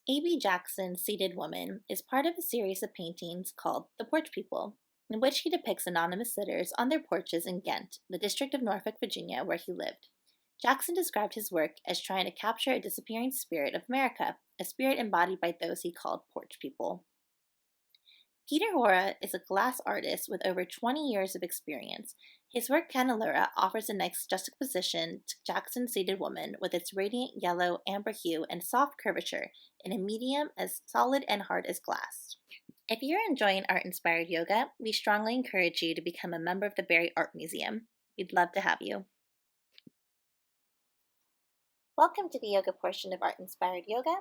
A.B. Jackson's Seated Woman is part of a series of paintings called The Porch People, in which he depicts anonymous sitters on their porches in Ghent, the district of Norfolk, Virginia, where he lived. Jackson described his work as trying to capture a disappearing spirit of America, a spirit embodied by those he called porch people. Peter Hora is a glass artist with over 20 years of experience. His work Canelura offers a nice juxtaposition to Jackson's Seated Woman with its radiant yellow, amber hue and soft curvature in a medium as solid and hard as glass. If you're enjoying art-inspired yoga, we strongly encourage you to become a member of the Barrie Art Museum. We'd love to have you. Welcome to the yoga portion of Art-Inspired Yoga.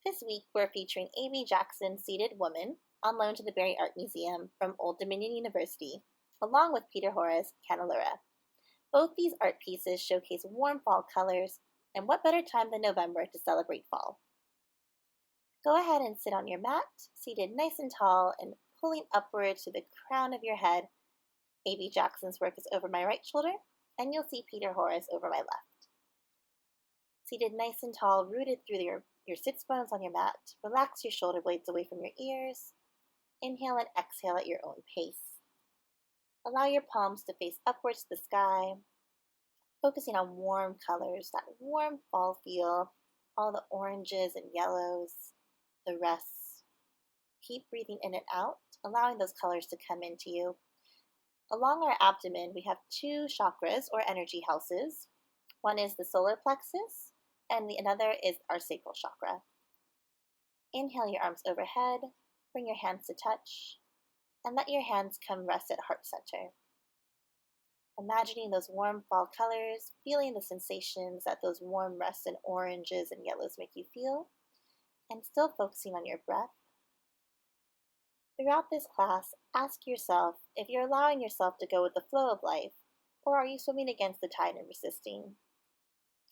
This week we're featuring A.B. Jackson's Seated Woman, on loan to the Barrie Art Museum from Old Dominion University, along with Peter Hora's Canelura. Both these art pieces showcase warm fall colors, and what better time than November to celebrate fall? Go ahead and sit on your mat, seated nice and tall and pulling upwards to the crown of your head. A.B. Jackson's work is over my right shoulder, and you'll see Peter Hora's over my left. Seated nice and tall, rooted through your sits bones on your mat, relax your shoulder blades away from your ears. Inhale and exhale at your own pace. Allow your palms to face upwards to the sky, focusing on warm colors, that warm fall feel, all the oranges and yellows, the rests. Keep breathing in and out, allowing those colors to come into you. Along our abdomen, we have two chakras or energy houses. One is the solar plexus, and the another is our sacral chakra. Inhale your arms overhead. Bring your hands to touch, and let your hands come rest at heart center. Imagining those warm fall colors, feeling the sensations that those warm rests and oranges and yellows make you feel, and still focusing on your breath. Throughout this class, ask yourself if you're allowing yourself to go with the flow of life, or are you swimming against the tide and resisting?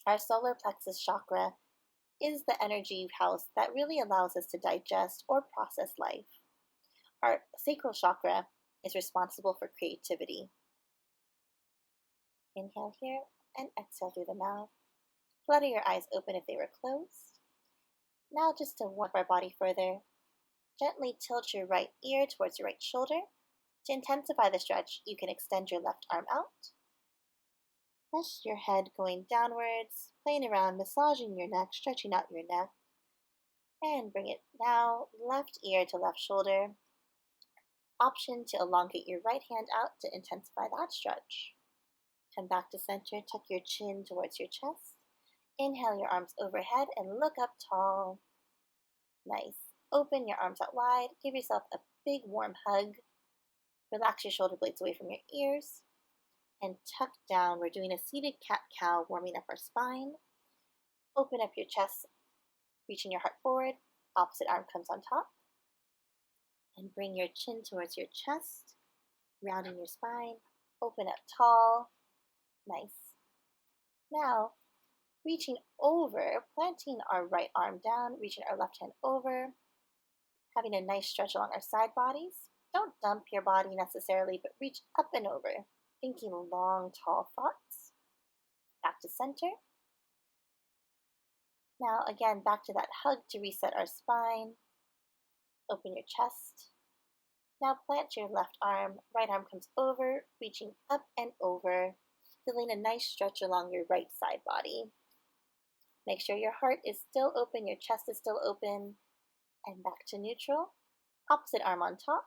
Our solar plexus chakra is the energy house that really allows us to digest or process life. Our sacral chakra is responsible for creativity. Inhale here and exhale through the mouth. Flutter your eyes open if they were closed. Now, just to warm up our body further, gently tilt your right ear towards your right shoulder. To intensify the stretch, you can extend your left arm out. Rest your head going downwards, playing around, massaging your neck, stretching out your neck. And bring it now, left ear to left shoulder. Option to elongate your right hand out to intensify that stretch. Come back to center, tuck your chin towards your chest. Inhale your arms overhead and look up tall. Nice. Open your arms out wide. Give yourself a big warm hug. Relax your shoulder blades away from your ears. And tuck down. We're doing a seated cat-cow, warming up our spine. Open up your chest, reaching your heart forward. Opposite arm comes on top. And bring your chin towards your chest, rounding your spine. Open up tall. Nice. Now, reaching over, planting our right arm down, reaching our left hand over, having a nice stretch along our side bodies. Don't dump your body necessarily, but reach up and over. Thinking long, tall thoughts. Back to center. Now again, back to that hug to reset our spine. Open your chest. Now plant your left arm. Right arm comes over, reaching up and over. Feeling a nice stretch along your right side body. Make sure your heart is still open, your chest is still open. And back to neutral. Opposite arm on top.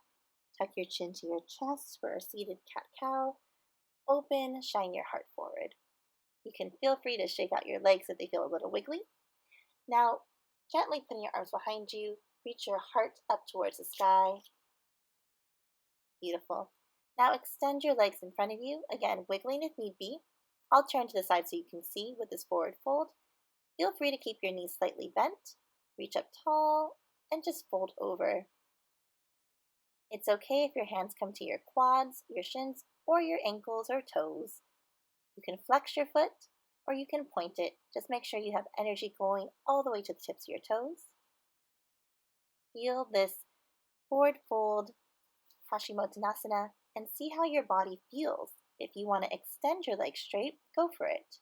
Tuck your chin to your chest for a seated cat-cow. Open, shine your heart forward. You can feel free to shake out your legs if they feel a little wiggly. Now, gently putting your arms behind you, reach your heart up towards the sky. Beautiful. Now extend your legs in front of you, again wiggling if need be. I'll turn to the side so you can see with this forward fold. Feel free to keep your knees slightly bent, reach up tall, and just fold over. It's okay if your hands come to your quads, your shins, or your ankles or toes. You can flex your foot or you can point it. Just make sure you have energy going all the way to the tips of your toes. Feel this forward fold, Paschimottanasana, and see how your body feels. If you want to extend your legs straight, go for it.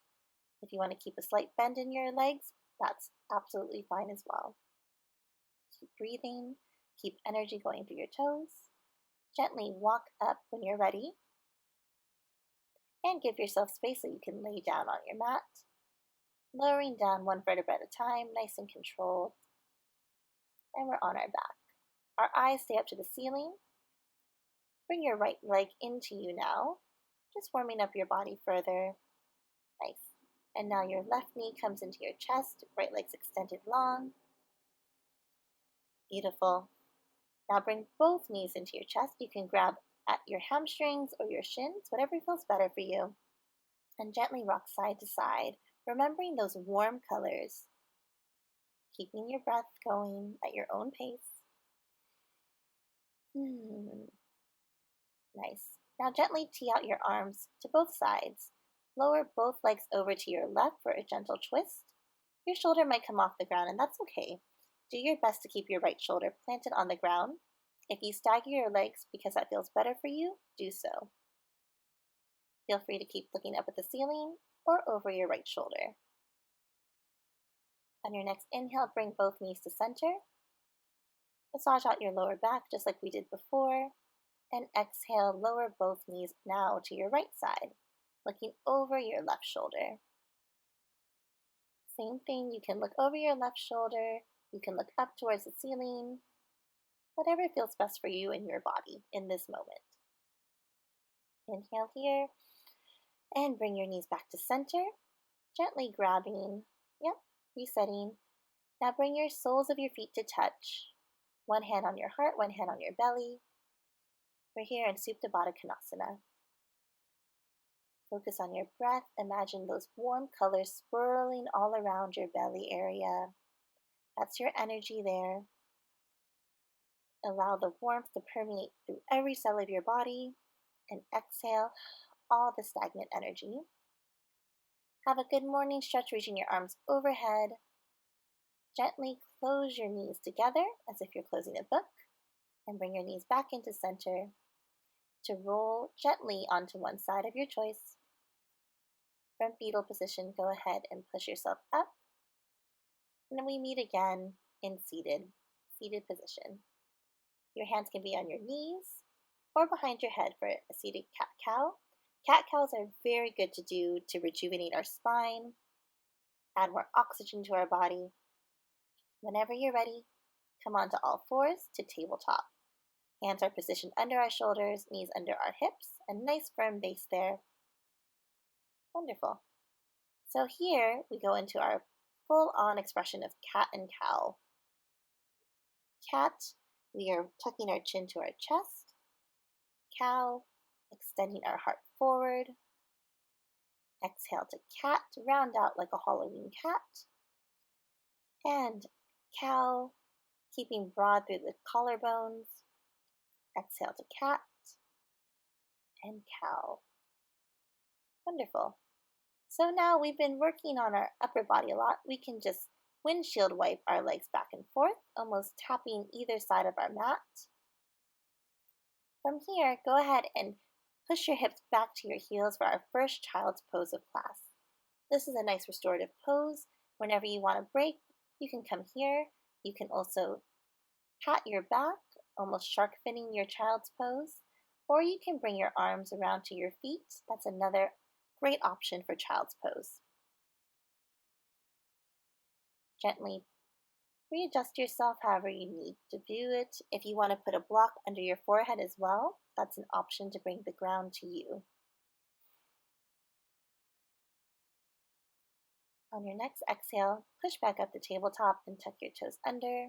If you want to keep a slight bend in your legs, that's absolutely fine as well. Keep breathing. Keep energy going through your toes. Gently walk up when you're ready. And give yourself space so you can lay down on your mat. Lowering down one vertebra at a time, nice and controlled. And we're on our back. Our eyes stay up to the ceiling. Bring your right leg into you now, just warming up your body further. Nice. And now your left knee comes into your chest, right leg's extended long. Beautiful. Now bring both knees into your chest. You can grab at your hamstrings or your shins, whatever feels better for you. And gently rock side to side, remembering those warm colors. Keeping your breath going at your own pace. Nice. Now gently tee out your arms to both sides. Lower both legs over to your left for a gentle twist. Your shoulder might come off the ground, and that's okay. Do your best to keep your right shoulder planted on the ground. If you stagger your legs because that feels better for you, do so. Feel free to keep looking up at the ceiling or over your right shoulder. On your next inhale, bring both knees to center. Massage out your lower back just like we did before. And exhale, lower both knees now to your right side, looking over your left shoulder. Same thing, you can look over your left shoulder, you can look up towards the ceiling, whatever feels best for you and your body in this moment. Inhale here, and bring your knees back to center, gently grabbing, resetting. Now bring your soles of your feet to touch. One hand on your heart, one hand on your belly. We're here in Supta Baddha Konasana. Focus on your breath. Imagine those warm colors swirling all around your belly area. That's your energy there. Allow the warmth to permeate through every cell of your body. And exhale all the stagnant energy. Have a good morning stretch, reaching your arms overhead. Gently close your knees together as if you're closing a book. And bring your knees back into center to roll gently onto one side of your choice. From fetal position, go ahead and push yourself up. And then we meet again in seated position. Your hands can be on your knees or behind your head for a seated cat-cow. Cat-cows are very good to do to rejuvenate our spine, add more oxygen to our body. Whenever you're ready, come onto all fours to tabletop. Hands are positioned under our shoulders, knees under our hips, a nice firm base there. Wonderful. So here we go into our full-on expression of cat and cow. Cat, we are tucking our chin to our chest. Cow, extending our heart forward. Exhale to cat, round out like a Halloween cat. And cow, keeping broad through the collarbones. Exhale to cat and cow. Wonderful. So now we've been working on our upper body a lot. We can just windshield wipe our legs back and forth, almost tapping either side of our mat. From here, go ahead and push your hips back to your heels for our first child's pose of class. This is a nice restorative pose. Whenever you want to break, you can come here. You can also pat your back, almost shark finning your child's pose, or you can bring your arms around to your feet. That's another great option for child's pose. Gently readjust yourself however you need to do it. If you want to put a block under your forehead as well, that's an option to bring the ground to you. On your next exhale, push back up the tabletop and tuck your toes under.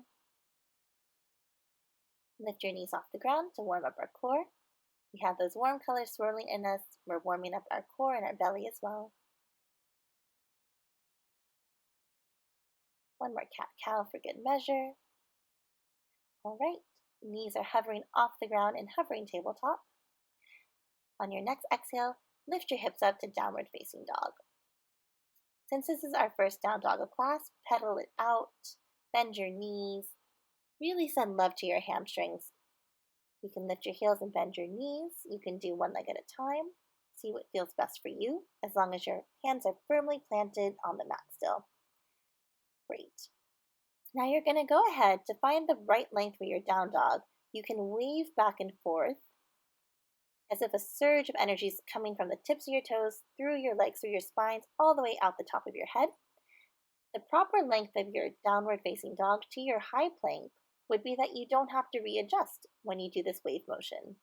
Lift your knees off the ground to warm up our core. We have those warm colors swirling in us. We're warming up our core and our belly as well. One more cat-cow for good measure. All right, knees are hovering off the ground in hovering tabletop. On your next exhale, lift your hips up to downward facing dog. Since this is our first down dog of class, pedal it out, bend your knees, really send love to your hamstrings. You can lift your heels and bend your knees. You can do one leg at a time. See what feels best for you, as long as your hands are firmly planted on the mat still. Great. Now you're going to go ahead to find the right length for your down dog. You can wave back and forth as if a surge of energy is coming from the tips of your toes, through your legs, through your spines, all the way out the top of your head. The proper length of your downward facing dog to your high plank would be that you don't have to readjust when you do this wave motion.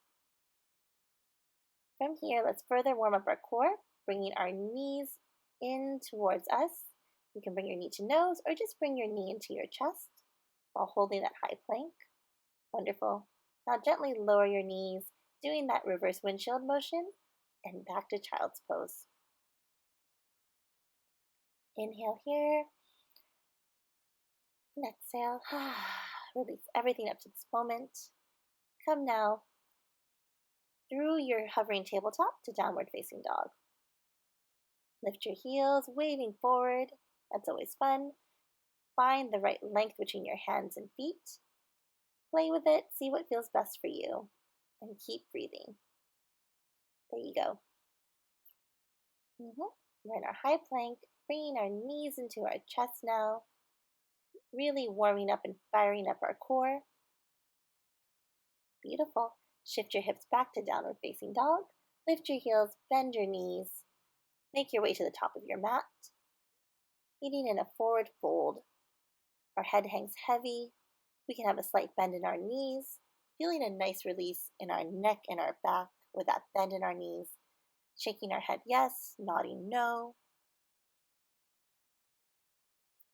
From here, let's further warm up our core, bringing our knees in towards us. You can bring your knee to nose or just bring your knee into your chest while holding that high plank. Wonderful. Now gently lower your knees, doing that reverse windshield motion, and back to child's pose. Inhale here, and exhale. Release everything up to this moment. Come now through your hovering tabletop to downward facing dog. Lift your heels, waving forward. That's always fun. Find the right length between your hands and feet. Play with it, see what feels best for you, and keep breathing. There you go. We're in our high plank, bringing our knees into our chest now, really warming up and firing up our core. Beautiful. Shift your hips back to downward facing dog. Lift your heels, bend your knees. Make your way to the top of your mat. Meeting in a forward fold. Our head hangs heavy. We can have a slight bend in our knees, feeling a nice release in our neck and our back with that bend in our knees. Shaking our head yes, nodding no.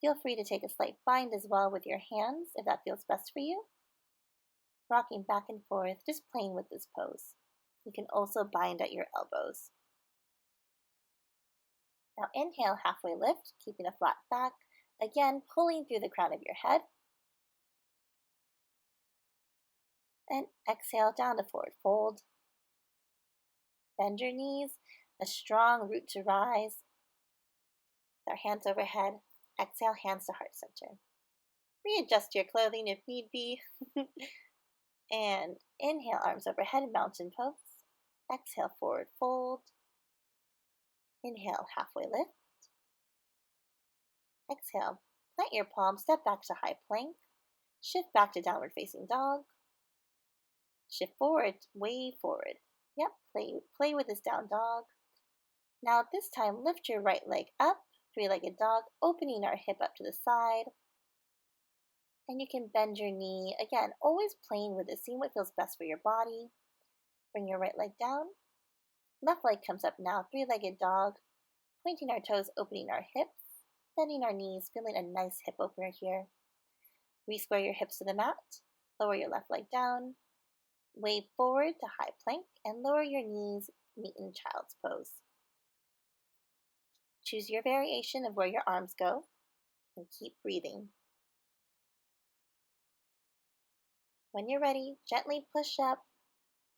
Feel free to take a slight bind as well with your hands if that feels best for you. Rocking back and forth, just playing with this pose. You can also bind at your elbows. Now inhale, halfway lift, keeping a flat back. Again, pulling through the crown of your head. And exhale down to forward fold. Bend your knees, a strong root to rise. With our hands overhead, exhale, hands to heart center. Readjust your clothing if need be. And inhale, arms overhead, mountain pose. Exhale, forward fold. Inhale, halfway lift. Exhale, plant your palms, step back to high plank. Shift back to downward facing dog. Shift forward, wave forward. Yep, play with this down dog. Now this time, lift your right leg up, three-legged dog, opening our hip up to the side. And you can bend your knee. Again, always playing with it, seeing what feels best for your body. Bring your right leg down. Left leg comes up now, three-legged dog. Pointing our toes, opening our hips. Bending our knees, feeling a nice hip opener here. Re-square your hips to the mat. Lower your left leg down. Wave forward to high plank and lower your knees, meet in child's pose. Choose your variation of where your arms go and keep breathing. When you're ready, gently push up,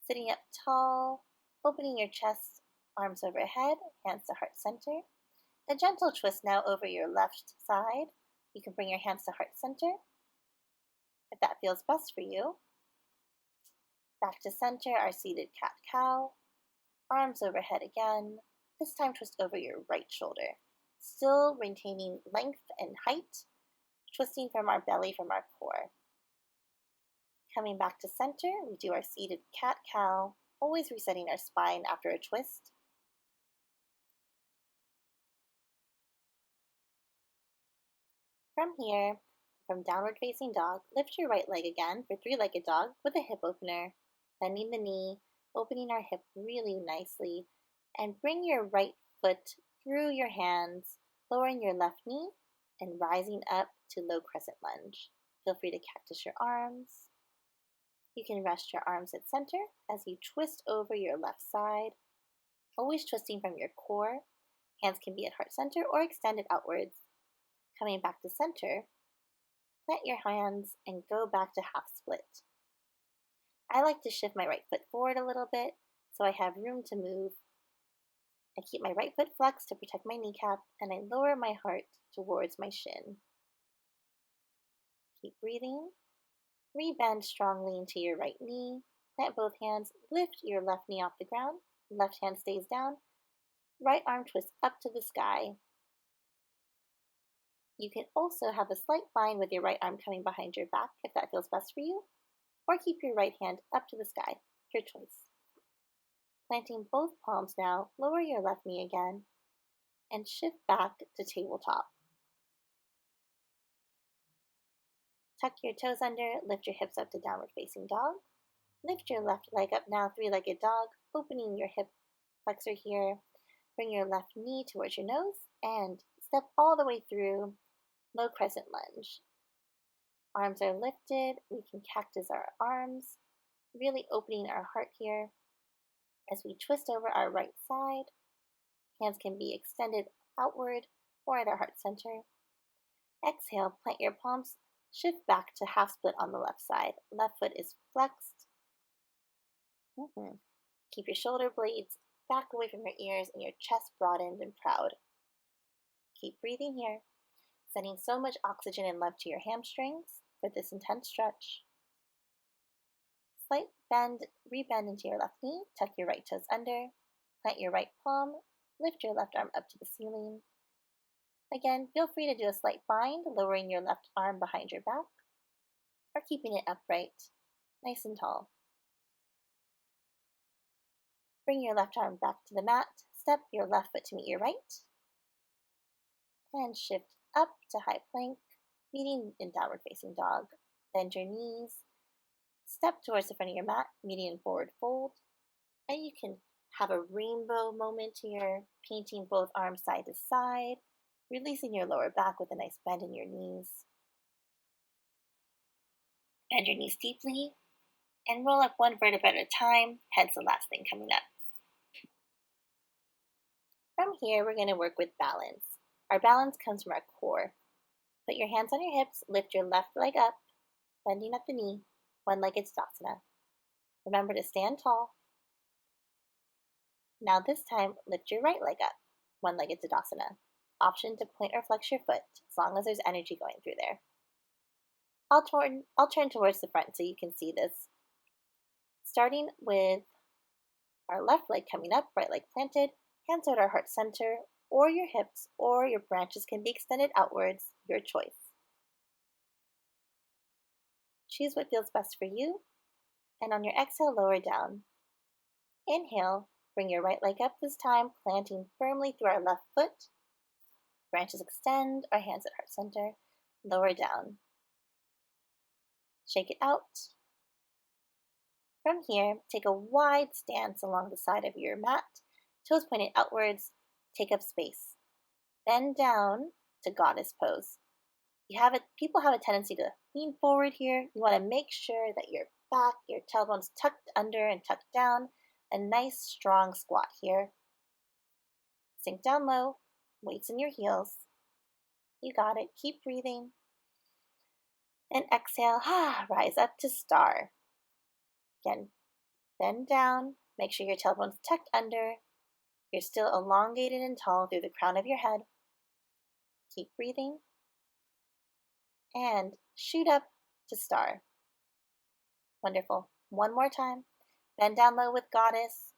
sitting up tall, opening your chest, arms overhead, hands to heart center. A gentle twist now over your left side. You can bring your hands to heart center if that feels best for you. Back to center, our seated cat-cow. Arms overhead again. This time twist over your right shoulder. Still maintaining length and height, twisting from our belly, from our core. Coming back to center, we do our seated cat-cow, always resetting our spine after a twist. From here, from downward facing dog, lift your right leg again for three-legged dog with a hip opener, bending the knee, opening our hip really nicely, and bring your right foot through your hands, lowering your left knee, and rising up to low crescent lunge. Feel free to cactus your arms. You can rest your arms at center as you twist over your left side, always twisting from your core. Hands can be at heart center or extended outwards. Coming back to center, plant your hands and go back to half split. I like to shift my right foot forward a little bit so I have room to move. I keep my right foot flexed to protect my kneecap, and I lower my heart towards my shin. Keep breathing. Rebend strongly into your right knee. Plant both hands. Lift your left knee off the ground. Left hand stays down. Right arm twists up to the sky. You can also have a slight bind with your right arm coming behind your back if that feels best for you, or keep your right hand up to the sky, your choice. Planting both palms now, lower your left knee again, and shift back to tabletop. Tuck your toes under, lift your hips up to downward facing dog. Lift your left leg up now, three-legged dog, opening your hip flexor here. Bring your left knee towards your nose and step all the way through low crescent lunge. Arms are lifted, we can cactus our arms, really opening our heart here. As we twist over our right side, hands can be extended outward or at our heart center. Exhale, plant your palms, shift back to half split on the left side. Left foot is flexed. Keep your shoulder blades back away from your ears and your chest broadened and proud. Keep breathing here, sending so much oxygen and love to your hamstrings for this intense stretch. Slight bend, rebend into your left knee, tuck your right toes under, plant your right palm, lift your left arm up to the ceiling. Again, feel free to do a slight bind, lowering your left arm behind your back, or keeping it upright, nice and tall. Bring your left arm back to the mat, step your left foot to meet your right, and shift up to high plank, meeting in downward facing dog. Bend your knees, step towards the front of your mat, meeting in forward fold, and you can have a rainbow moment here, painting both arms side to side, releasing your lower back with a nice bend in your knees. Bend your knees deeply, and roll up one vertebra at a time, head's the last thing coming up. From here, we're going to work with balance. Our balance comes from our core. Put your hands on your hips, lift your left leg up, bending at the knee, one-legged Tadasana. Remember to stand tall. Now this time, lift your right leg up, one-legged Tadasana. Option to point or flex your foot, as long as there's energy going through there. I'll turn towards the front so you can see this. Starting with our left leg coming up, right leg planted, hands at our heart center, or your hips, or your branches can be extended outwards, your choice. Choose what feels best for you, and on your exhale, lower down. Inhale, bring your right leg up this time, planting firmly through our left foot. Branches extend, our hands at heart center, lower down. Shake it out. From here, take a wide stance along the side of your mat, toes pointed outwards, take up space. Bend down to goddess pose. People have a tendency to lean forward here. You want to make sure that your back, your tailbone's tucked under and tucked down. A nice strong squat here. Sink down low, weights in your heels. You got it. Keep breathing. And exhale, rise up to star. Again, bend down, make sure your tailbone's tucked under. You're still elongated and tall through the crown of your head. Keep breathing. And shoot up to star. Wonderful. One more time. Bend down low with goddess.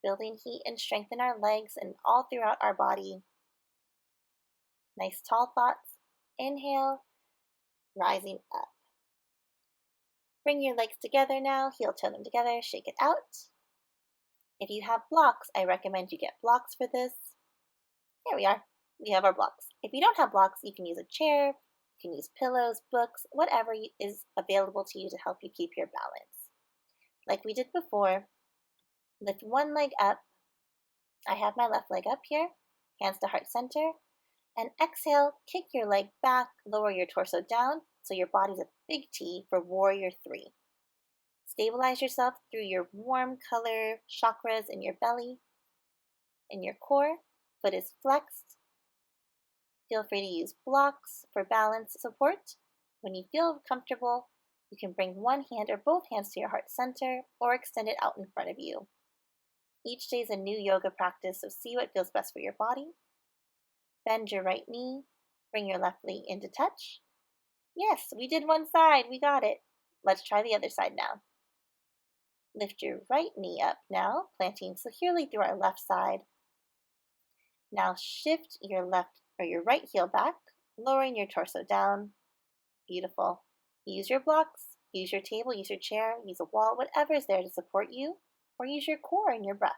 Building heat and strength in our legs and all throughout our body. Nice tall thoughts. Inhale, rising up. Bring your legs together now, heel toe them together, shake it out. If you have blocks, I recommend you get blocks for this. Here we are, we have our blocks. If you don't have blocks, you can use a chair, you can use pillows, books, whatever is available to you to help you keep your balance. Like we did before, lift one leg up. I have my left leg up here, hands to heart center, and exhale, kick your leg back, lower your torso down, so your body's a big T for warrior 3. Stabilize yourself through your warm color chakras in your belly, in your core. Foot is flexed. Feel free to use blocks for balance support. When you feel comfortable, you can bring one hand or both hands to your heart center or extend it out in front of you. Each day is a new yoga practice, so see what feels best for your body. Bend your right knee, bring your left leg into touch. Yes, we did one side, we got it. Let's try the other side now. Lift your right knee up now, planting securely through our left side. Now shift your right heel back, lowering your torso down. Beautiful. Use your blocks, use your table, use your chair, use a wall, whatever is there to support you, or use your core and your breath.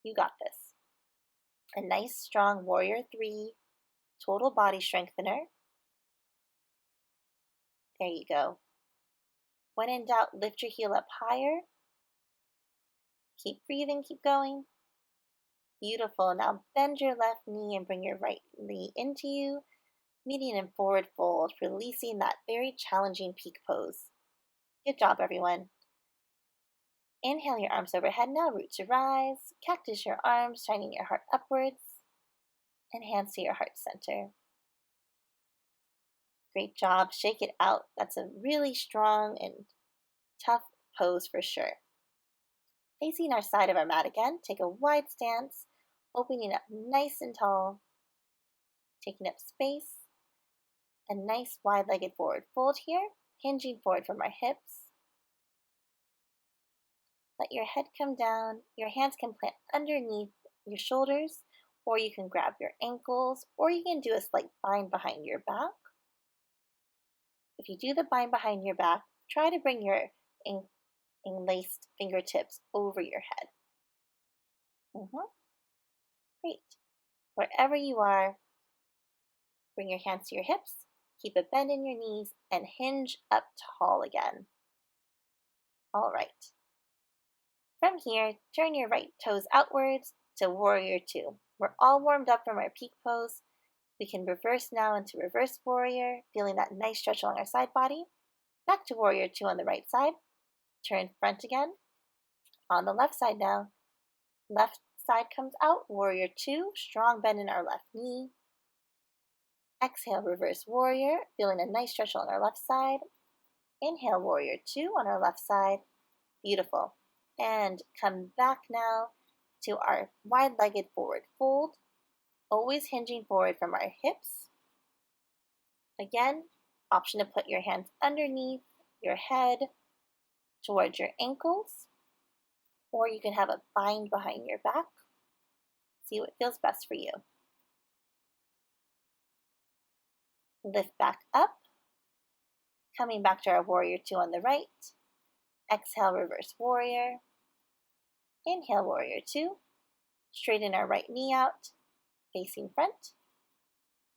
You got this. A nice strong warrior 3 total body strengthener. There you go. When in doubt, lift your heel up higher. Keep breathing, keep going. Beautiful. Now bend your left knee and bring your right knee into you, meeting in forward fold, releasing that very challenging peak pose. Good job, everyone. Inhale your arms overhead now, root to rise. Cactus your arms, shining your heart upwards, and hands to your heart center. Great job. Shake it out. That's a really strong and tough pose for sure. Facing our side of our mat again, take a wide stance, opening up nice and tall, taking up space. A nice wide-legged forward fold here, hinging forward from our hips. Let your head come down. Your hands can plant underneath your shoulders, or you can grab your ankles, or you can do a slight bind behind your back. If you do the bind behind your back, try to bring your enlaced fingertips over your head. Great. Wherever you are, bring your hands to your hips, keep a bend in your knees, and hinge up tall again. All right. From here, turn your right toes outwards to warrior 2. We're all warmed up from our peak pose. We can reverse now into reverse warrior, feeling that nice stretch along our side body. Back to warrior 2 on the right side. Turn front again. On the left side now. Left side comes out, warrior 2, strong bend in our left knee. Exhale, reverse warrior, feeling a nice stretch along our left side. Inhale, warrior 2 on our left side. Beautiful. And come back now to our wide-legged forward fold, always hinging forward from our hips. Again, option to put your hands underneath your head towards your ankles, or you can have a bind behind your back. See what feels best for you. Lift back up, coming back to our warrior 2 on the right. Exhale, reverse warrior. Inhale, warrior 2. Straighten our right knee out, facing front.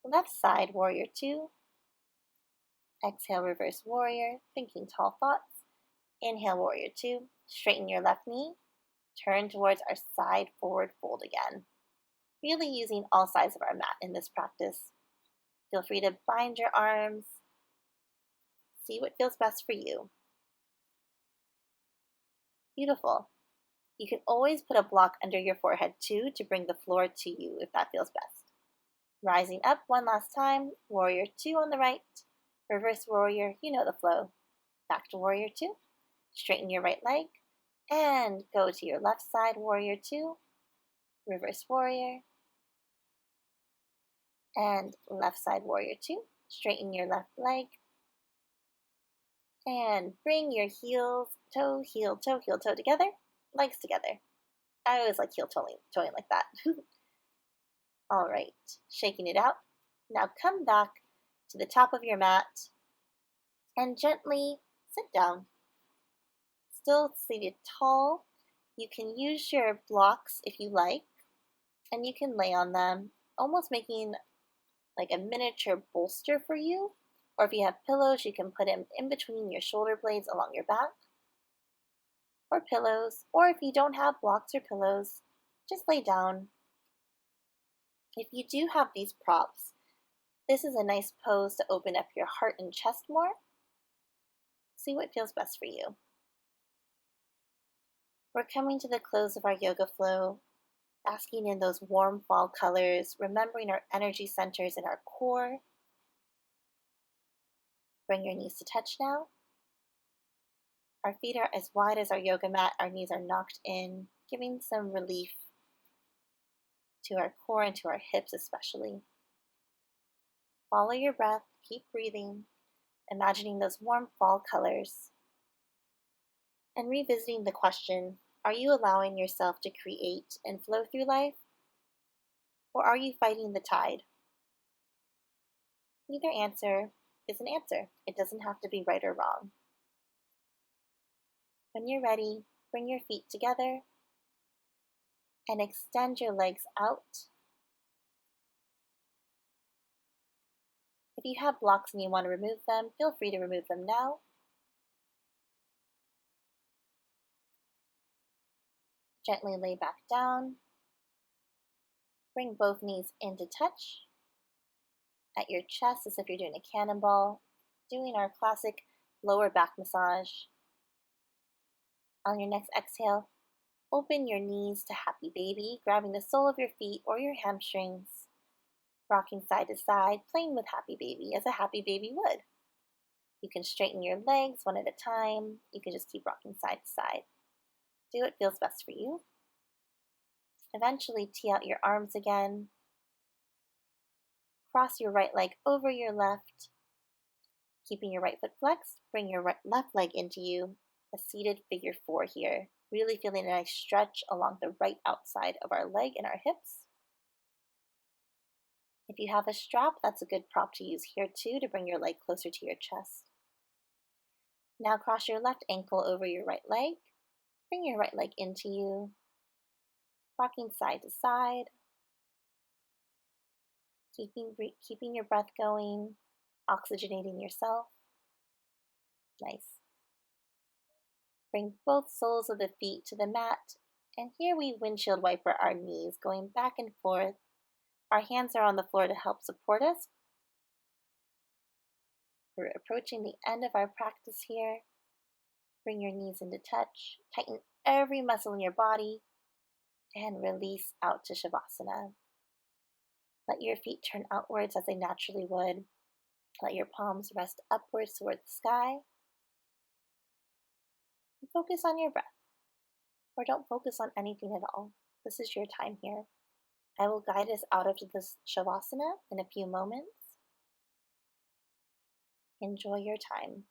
Left side, warrior 2. Exhale, reverse warrior, thinking tall thoughts. Inhale, warrior 2. Straighten your left knee. Turn towards our side forward fold again. Really using all sides of our mat in this practice. Feel free to bind your arms. See what feels best for you. Beautiful. You can always put a block under your forehead too to bring the floor to you if that feels best. Rising up one last time, warrior 2 on the right, reverse warrior, you know the flow. Back to warrior 2, straighten your right leg, and go to your left side, warrior 2, reverse warrior, and left side, warrior 2, straighten your left leg, and bring your heels, toe, heel, toe together, legs together. I always like heel toeing like that. All right, shaking it out. Now come back to the top of your mat and gently sit down. Still seated tall. You can use your blocks if you like, and you can lay on them, almost making like a miniature bolster for you. Or if you have pillows, you can put them in between your shoulder blades along your back. Or pillows, or if you don't have blocks or pillows, just lay down. If you do have these props, this is a nice pose to open up your heart and chest more. See what feels best for you. We're coming to the close of our yoga flow, basking in those warm fall colors, remembering our energy centers in our core. Bring your knees to touch now. Our feet are as wide as our yoga mat. Our knees are knocked in, giving some relief to our core and to our hips especially. Follow your breath, keep breathing, imagining those warm fall colors, and revisiting the question, are you allowing yourself to create and flow through life? Or are you fighting the tide? Either answer is an answer. It doesn't have to be right or wrong. When you're ready, bring your feet together and extend your legs out. If you have blocks and you want to remove them, feel free to remove them now. Gently lay back down. Bring both knees into touch at your chest as if you're doing a cannonball, doing our classic lower back massage. On your next exhale, open your knees to happy baby, grabbing the sole of your feet or your hamstrings, rocking side to side, playing with happy baby as a happy baby would. You can straighten your legs one at a time. You can just keep rocking side to side. Do what feels best for you. Eventually tee out your arms again. Cross your right leg over your left. Keeping your right foot flexed, bring your left leg into you, a seated figure 4 here. Really feeling a nice stretch along the right outside of our leg and our hips. If you have a strap, that's a good prop to use here too to bring your leg closer to your chest. Now cross your left ankle over your right leg. Bring your right leg into you, rocking side to side. Keeping your breath going, oxygenating yourself. Nice. Bring both soles of the feet to the mat, and here we windshield wiper our knees, going back and forth. Our hands are on the floor to help support us. We're approaching the end of our practice here. Bring your knees into touch, tighten every muscle in your body, and release out to Shavasana. Let your feet turn outwards as they naturally would. Let your palms rest upwards toward the sky. And focus on your breath, or don't focus on anything at all. This is your time here. I will guide us out of this Shavasana in a few moments. Enjoy your time.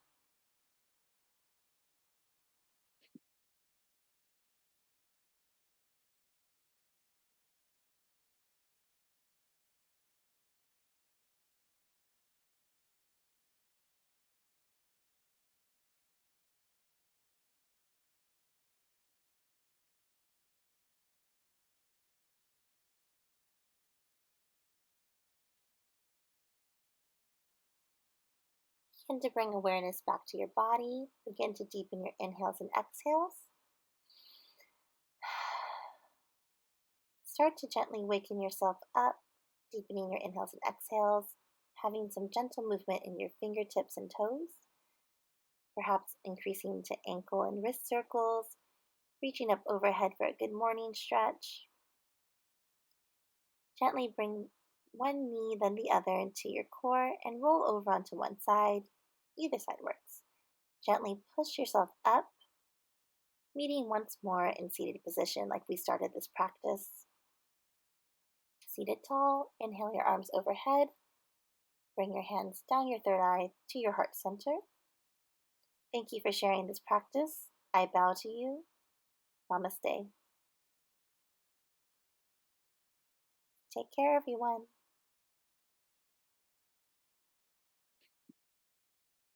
Begin to bring awareness back to your body. Begin to deepen your inhales and exhales. Start to gently waken yourself up, deepening your inhales and exhales, having some gentle movement in your fingertips and toes, perhaps increasing to ankle and wrist circles, reaching up overhead for a good morning stretch. Gently bring one knee, then the other into your core and roll over onto one side. Either side works. Gently push yourself up, meeting once more in seated position like we started this practice. Seated tall, inhale your arms overhead. Bring your hands down your third eye to your heart center. Thank you for sharing this practice. I bow to you. Namaste. Take care, everyone.